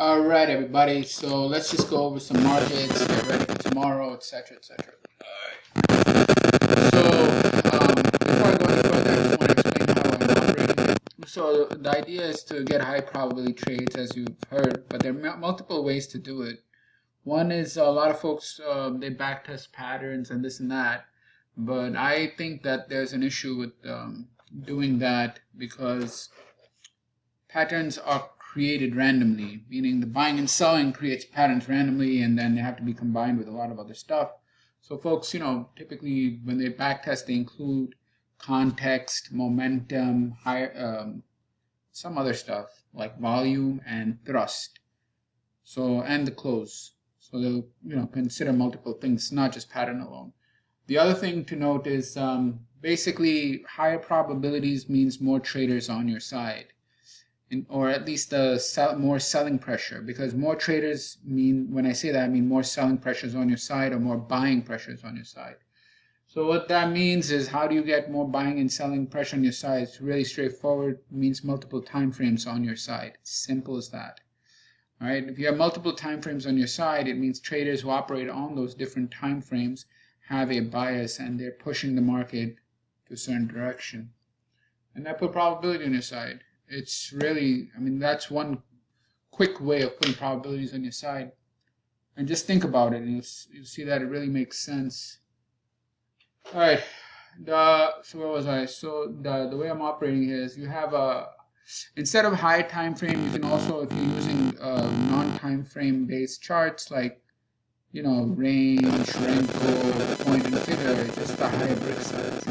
All right, everybody. So let's just go over some markets, get ready for tomorrow, etc., etc. So before I go any further, I just want to explain how I'm operating. So the idea is to get high probability trades, as you've heard, but there are multiple ways to do it. One is a lot of folks they backtest patterns and this and that, but I think that there's an issue with doing that because patterns are created randomly, meaning the buying and selling creates patterns randomly, and then they have to be combined with a lot of other stuff. So folks, typically when they backtest, they include context, momentum, some other stuff like volume and thrust. So, and the close. So they'll, consider multiple things, not just pattern alone. The other thing to note is basically higher probabilities means more traders on your side. Or at least more selling pressure, because more traders mean, when I say that, I mean more selling pressures on your side or more buying pressures on your side. So what that means is, how do you get more buying and selling pressure on your side? It's really straightforward. It means multiple time frames on your side. Simple as that. All right. If you have multiple time frames on your side, it means traders who operate on those different time frames have a bias and they're pushing the market to a certain direction. And that put probability on your side. It's really, that's one quick way of putting probabilities on your side. And just think about it, and you'll see that it really makes sense. All right. So where was I? So the way I'm operating here is you have instead of high time frame, you can also, if you're using non-time frame based charts like range, Renko, point, and figure, just the higher brick size.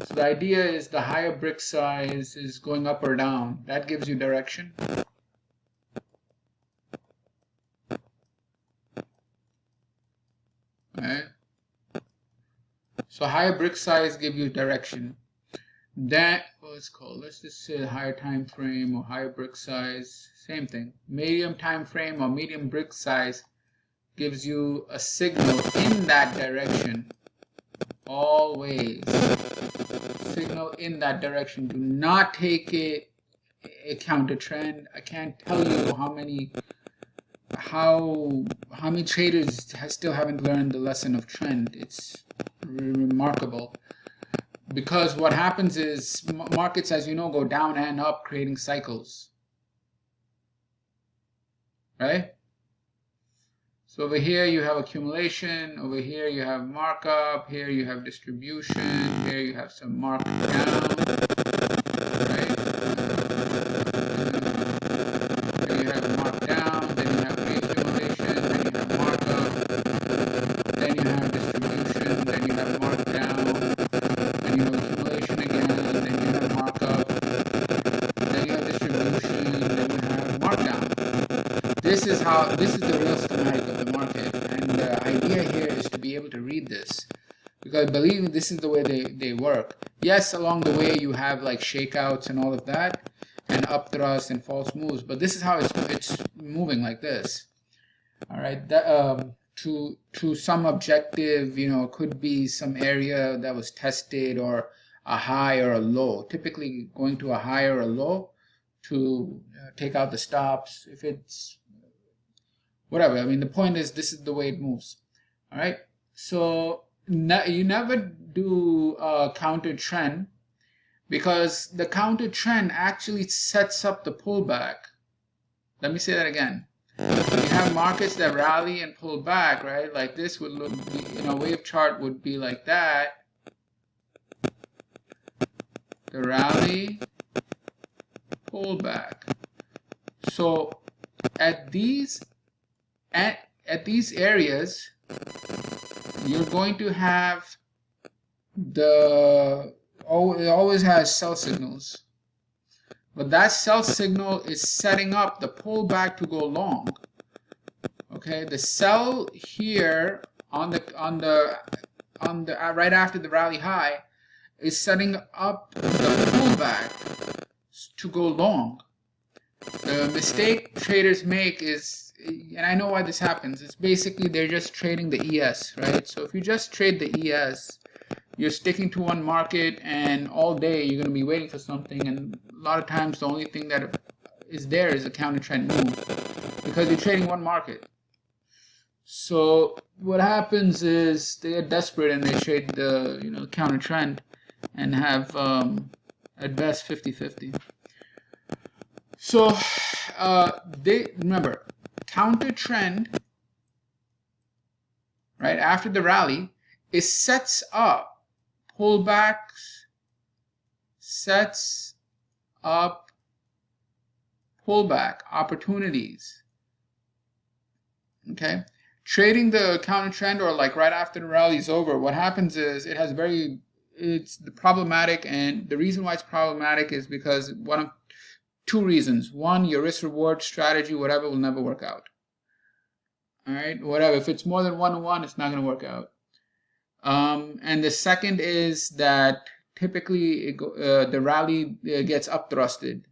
So the idea is the higher brick size is going up or down. That gives you direction. Right? So higher brick size give you direction. That was called, let's just say higher time frame or higher brick size, same thing. Medium time frame or medium brick size gives you a signal in that direction. Always signal in that direction. Do not take a counter trend. I can't tell you how many traders still haven't learned the lesson of trend. It's remarkable, because what happens is markets, as you know, go down and up, creating cycles, right? So over here you have accumulation, over here you have markup, here you have distribution, here you have some markdown, right? Here you have markdown, then you have reaccumulation, then you have markup, then you have distribution, then you have markdown, then you have accumulation again, then you have markup, then you have distribution, then you have markdown. This is the real schematic of the market, and the idea here is to be able to read this, because believe me, this is the way they work. Yes, along the way you have like shakeouts and all of that, and upthrust and false moves, but this is how it's moving like this. All right, to some objective, could be some area that was tested, or a high or a low. Typically going to a high or a low to take out the stops. If it's whatever, the point is, this is the way it moves. All right, so you never do a counter trend, because the counter trend actually sets up the pullback. Let me say that again. You have markets that rally and pull back, right? Like this would look, wave chart would be like that. The rally, pull back. So at these areas, you're going to have it always has sell signals, but that sell signal is setting up the pullback to go long. Okay, the sell here on the right after the rally high is setting up the pullback to go long. The mistake traders make is, and I know why this happens, it's basically they're just trading the ES, right? So if you just trade the ES, you're sticking to one market, and all day you're going to be waiting for something, and a lot of times the only thing that is there is a counter trend move. because you're trading one market. So what happens is they get desperate and they trade the counter trend and have at best 50-50. So they remember counter trend right after the rally, it sets up pullbacks, sets up pullback opportunities. Okay, trading the counter trend or like right after the rally is over, what happens is it's problematic, and the reason why it's problematic is because one of two reasons. One, your risk reward strategy, whatever, will never work out. All right, whatever. If it's more than 1-to-1, it's not going to work out. And the second is that typically the rally gets upthrusted,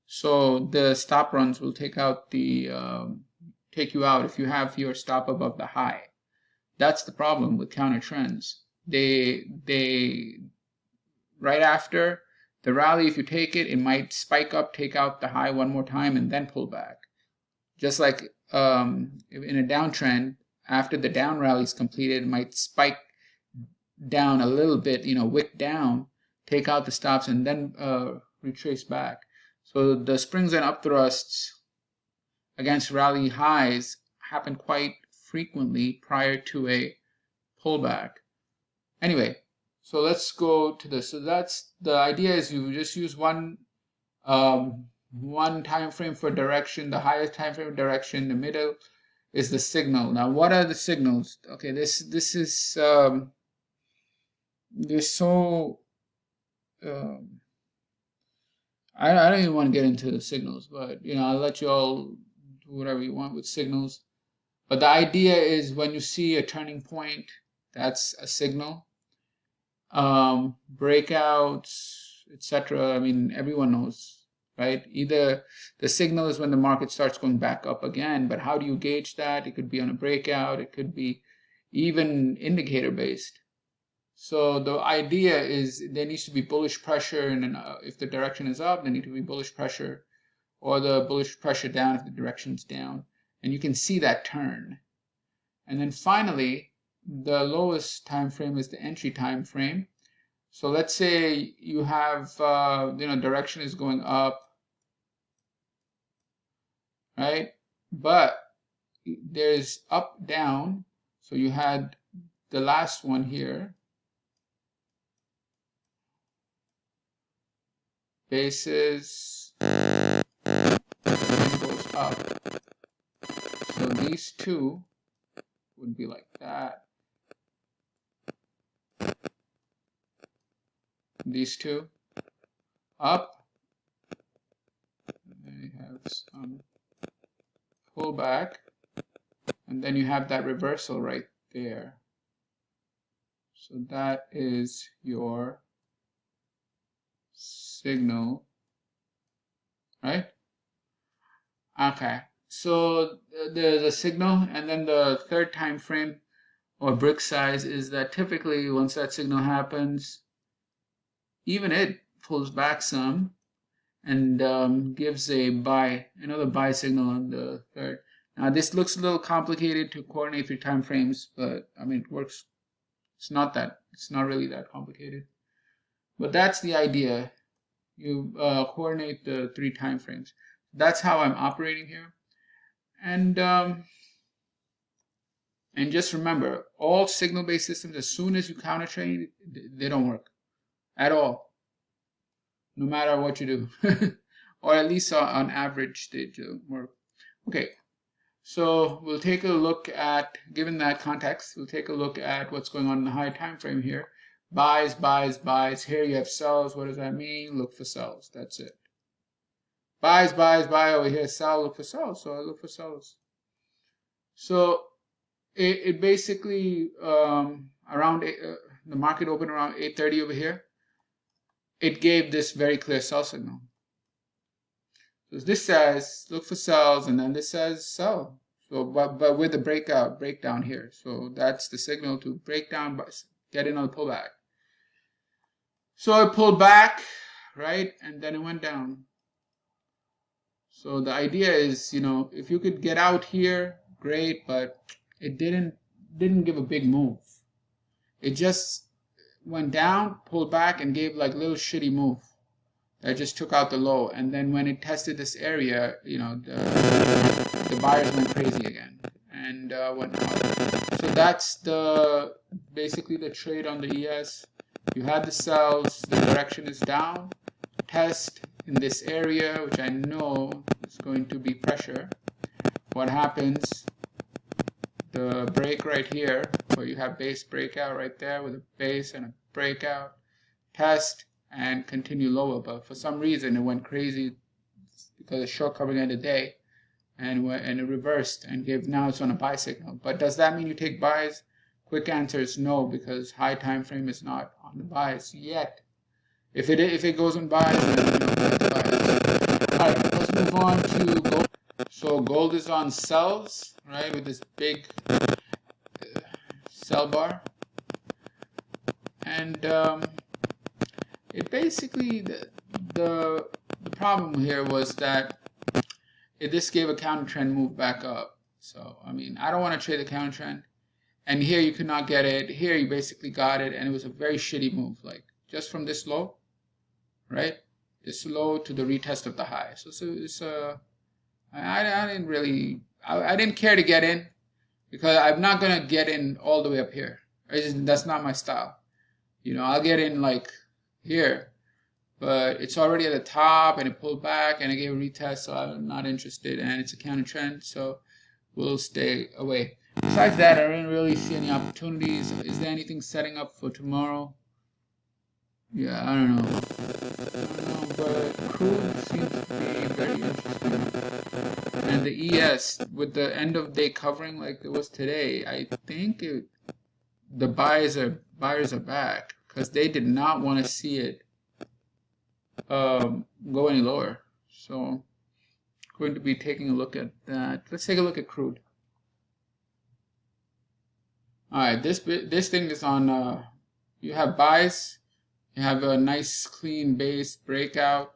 so the stop runs will take you out if you have your stop above the high. That's the problem with counter trends. They right after the rally, if you take it, it might spike up, take out the high one more time, and then pull back. Just like in a downtrend, after the down rally is completed, it might spike down a little bit, wick down, take out the stops, and then retrace back. So the springs and upthrusts against rally highs happen quite frequently prior to a pullback. Anyway, so let's go to this. So that's the idea, is you just use one time frame for direction, the highest time frame of direction, the middle is the signal. Now, what are the signals? Okay, this is there's so I don't even want to get into the signals, but I'll let you all do whatever you want with signals. But the idea is when you see a turning point, that's a signal. Breakouts, etc. I mean, everyone knows, right? Either the signal is when the market starts going back up again, but how do you gauge that? It could be on a breakout, it could be even indicator based. So the idea is there needs to be bullish pressure, and if the direction is up, there needs to be bullish pressure, or the bullish pressure down if the direction is down, and you can see that turn. And then finally, the lowest time frame is the entry time frame. So let's say you have direction is going up, right? But there's up down. So you had the last one here, basis goes up. So these two would be like that. These two up, and then you have some pullback, and then you have that reversal right there. So that is your signal, right? Okay, so there's a signal, and then the third time frame or brick size is that typically once that signal happens, even it pulls back some and gives another buy signal on the third. Now this looks a little complicated to coordinate 3 time frames, but I mean it works. It's not really that complicated. But that's the idea. You coordinate the 3 time frames. That's how I'm operating here. And just remember, all signal-based systems, as soon as you counter trade, they don't work at all, no matter what you do, or at least on average they do work. Okay, so we'll take a look at, given that context, we'll take a look at what's going on in the high time frame here. Buys, buys, buys. Here you have sells. What does that mean? Look for sells. That's it. Buys, buys, buy. Over here, sell. Look for sells. So I look for sells. So it basically around the market opened around 8:30 over here. It gave this very clear sell signal. So this says look for sells, and then this says sell. So but with the breakdown here. So that's the signal to break down, get in on the pullback. So it pulled back, right, and then it went down. So the idea is, you know, if you could get out here, great, but it didn't give a big move. It just went down, pulled back, and gave like little shitty move that just took out the low. And then when it tested this area, you know, the buyers went crazy again and went out. So that's basically the trade on the ES. You had the sells, the direction is down, test in this area, which I know is going to be pressure. What happens? The break right here, where you have base breakout right there with a base and a breakout, test and continue lower, but for some reason it went crazy because of short covering of the day, and it reversed and now it's on a buy signal. But does that mean you take buys? Quick answer is no, because high time frame is not on the buys yet. If it goes on buys, then you know it's buys. All right, let's move on to gold. So gold is on sells, right, with this big sell bar, and it basically the problem here was that this gave a counter trend move back up. So I mean, I don't want to trade the counter trend, and here you could not get it. Here you basically got it, and it was a very shitty move, like just from this low, right, this low to the retest of the high. So it's I didn't really, I didn't care to get in, because I'm not gonna get in all the way up here. That's not my style. You know, I'll get in like here, but it's already at the top and it pulled back and it gave a retest, so I'm not interested, and it's a counter trend, so we'll stay away. Besides that, I didn't really see any opportunities. Is there anything setting up for tomorrow? Yeah, I don't know, but crude seems to be very interesting. And the ES, with the end of day covering like it was today, I think the buyers are back, because they did not want to see it go any lower. So going to be taking a look at that. Let's take a look at crude. All right, this thing is on. You have buys. You have a nice clean base breakout.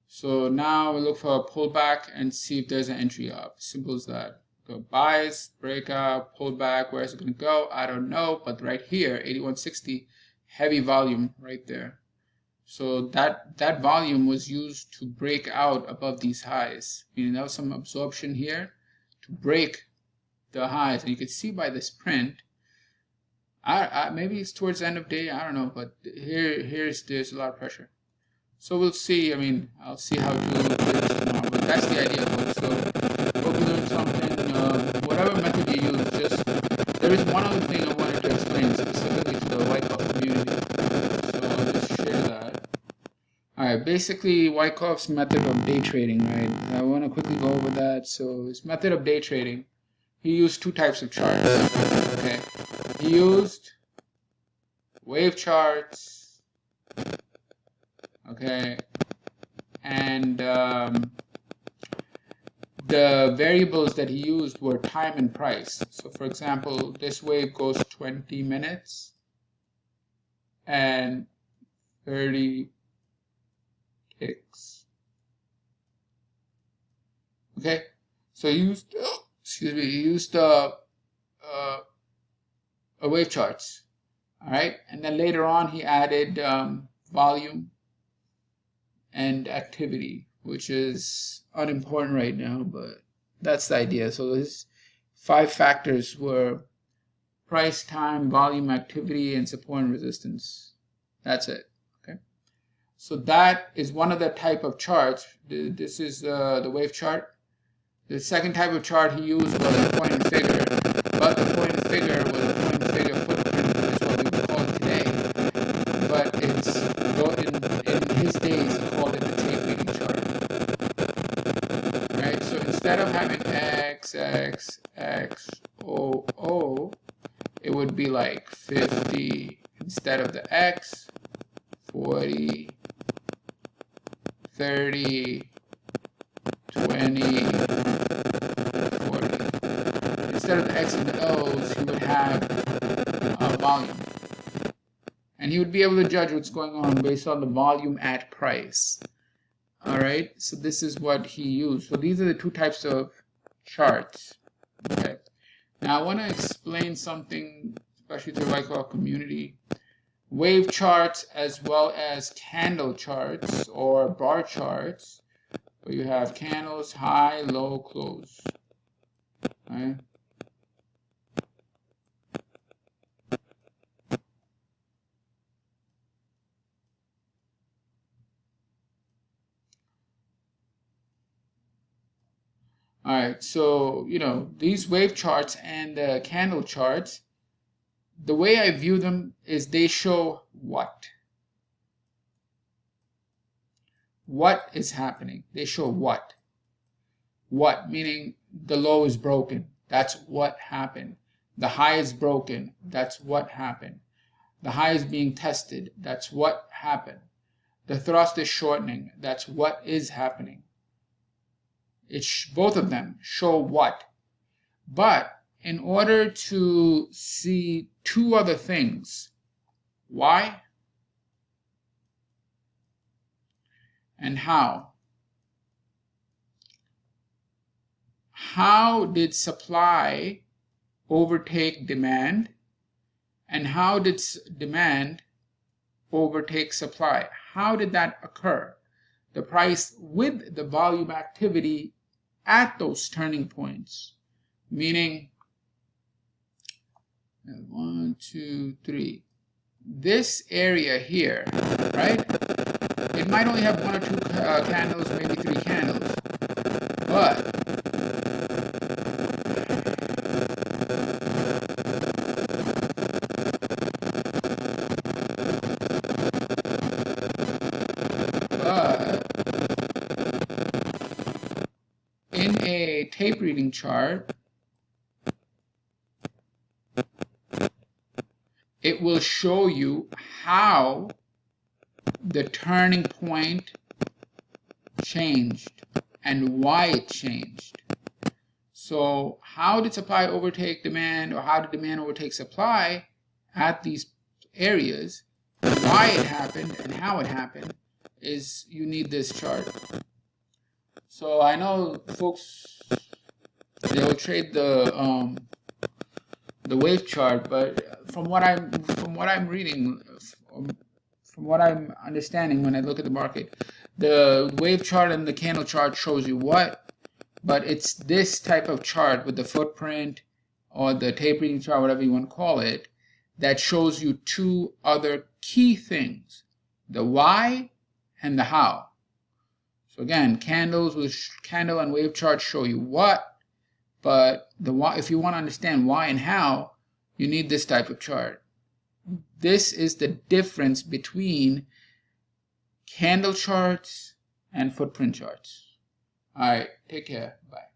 So now we look for a pullback and see if there's an entry up. Simple as that. Go buys, breakout, pullback. Where is it going to go? I don't know. But right here, 8160, heavy volume right there. So that volume was used to break out above these highs. Meaning there was some absorption here to break the highs. And you can see by this print, maybe it's towards the end of day, I don't know, but there's a lot of pressure. So we'll see. I mean, I'll see how to do this tomorrow, but that's the idea of it. So hope you learned something. Whatever method you use, there is one other thing I wanted to explain specifically to the Wyckoff community. So I'll just share that. All right, basically Wyckoff's method of day trading, right? I want to quickly go over that. So his method of day trading, he used two types of charts. Okay, he used wave charts. Okay, and the variables that he used were time and price. So for example, this wave goes 20 minutes and 30 ticks. Okay, so he used a wave charts. All right, and then later on he added volume and activity, which is unimportant right now, but that's the idea. So his 5 factors were price, time, volume, activity, and support and resistance. That's it. Okay, so that is one of the type of charts. This is the wave chart. The second type of chart he used was a point and figure, but the point and figure was a point and figure footprint, is what we would call it today. But it's in his days he called it the tape reading chart. Right? So instead of having X, X, X, O, O, it would be like 50 instead of the X, 40, 30, 20, 40. Instead of the X and the O's, he would have volume. And he would be able to judge what's going on based on the volume at price. All right, so this is what he used. So these are the two types of charts. Okay, now I want to explain something, especially to the Wyckoff community. Wave charts as well as candle charts or bar charts, where you have candles, high, low, close. Right? All right, so these wave charts and the candle charts, the way I view them is they show what? What is happening? They show what? What, meaning the low is broken. That's what happened. The high is broken. That's what happened. The high is being tested. That's what happened. The thrust is shortening. That's what is happening. Both of them show what. But in order to see two other things, why and how. How did supply overtake demand, and how did demand overtake supply? How did that occur? The price with the volume activity at those turning points, meaning 1, 2, 3. This area here, right? It might only have 1 or 2 candles, maybe 3 candles, but in a tape reading chart, it will show you how the turning point changed and why it changed. So how did supply overtake demand, or how did demand overtake supply at these areas? Why it happened and how it happened is you need this chart. So I know folks, they will trade the wave chart, but from what I'm reading, from what I'm understanding when I look at the market, the wave chart and the candle chart shows you what, but it's this type of chart with the footprint or the tape reading chart, whatever you want to call it, that shows you two other key things: the why and the how. So again, candle and wave charts show you what, but the why, if you want to understand why and how, you need this type of chart. This is the difference between candle charts and footprint charts. All right, take care. Bye.